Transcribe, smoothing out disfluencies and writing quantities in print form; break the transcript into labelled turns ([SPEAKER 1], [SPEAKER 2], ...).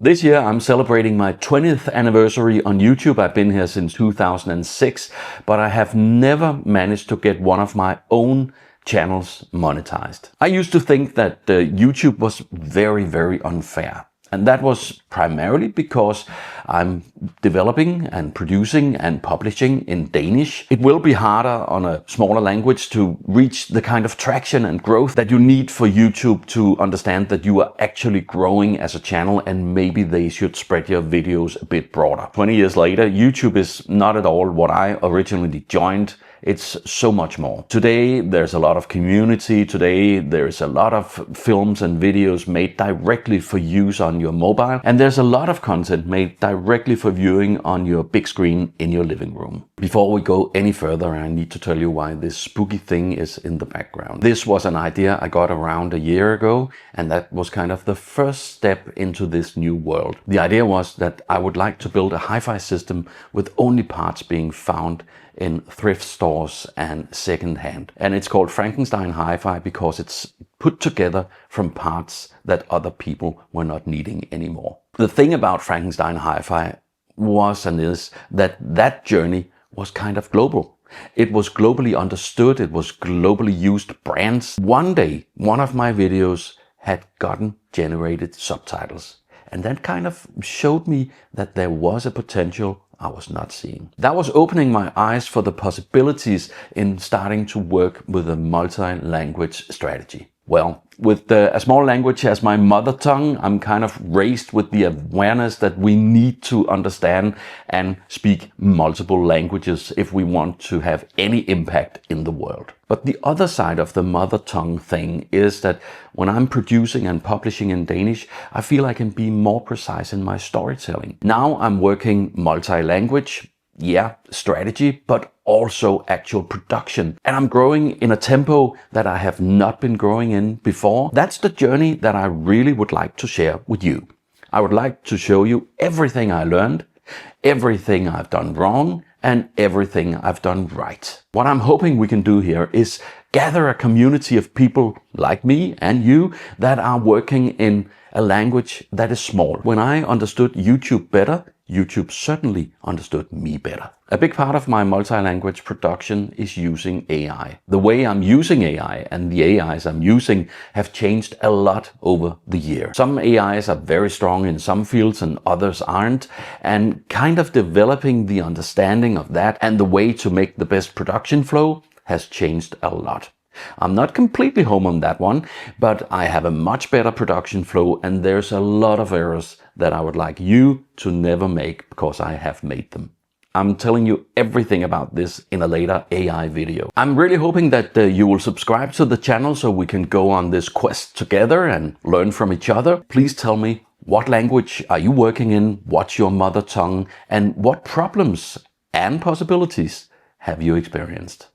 [SPEAKER 1] This year I'm celebrating my 20th anniversary on YouTube. I've been here since 2006, but I have never managed to get one of my own channels monetized. I used to think that YouTube was very unfair. And that was primarily because I'm developing and producing and publishing in Danish. It will be harder on a smaller language to reach the kind of traction and growth that you need for YouTube to understand that you are actually growing as a channel, and maybe they should spread your videos a bit broader. 20 years later, YouTube is not at all what I originally joined. It's so much more. Today, there's a lot of community. Today, there's a lot of films and videos made directly for use on your mobile. And there's a lot of content made directly for viewing on your big screen in your living room. Before we go any further, I need to tell you why this spooky thing is in the background. This was an idea I got around a year ago, and that was kind of the first step into this new world. The idea was that I would like to build a hi-fi system with only parts being found in thrift stores and secondhand. And it's called Frankenstein Hi-Fi because it's put together from parts that other people were not needing anymore. The thing about Frankenstein Hi-Fi was and is that journey was kind of global. It was globally understood. It was globally used brands. One day, one of my videos had gotten generated subtitles. And that kind of showed me that there was a potential I was not seeing. That was opening my eyes for the possibilities in starting to work with a multi-language strategy. Well, with a small language as my mother tongue, I'm kind of raised with the awareness that we need to understand and speak multiple languages if we want to have any impact in the world. But the other side of the mother tongue thing is that when I'm producing and publishing in Danish, I feel I can be more precise in my storytelling. Now I'm working multi-language, strategy, but also actual production. And I'm growing in a tempo that I have not been growing in before. That's the journey that I really would like to share with you. I would like to show you everything I learned, everything I've done wrong, and everything I've done right. What I'm hoping we can do here is gather a community of people like me and you that are working in a language that is small. When I understood YouTube better, YouTube certainly understood me better. A big part of my multi-language production is using AI. The way I'm using AI and the AIs I'm using have changed a lot over the year. Some AIs are very strong in some fields and others aren't, and kind of developing the understanding of that and the way to make the best production flow has changed a lot. I'm not completely home on that one, but I have a much better production flow, and there's a lot of errors that I would like you to never make because I have made them. I'm telling you everything about this in a later AI video. I'm really hoping that you will subscribe to the channel so we can go on this quest together and learn from each other. Please tell me, what language are you working in? What's your mother tongue? And what problems and possibilities have you experienced?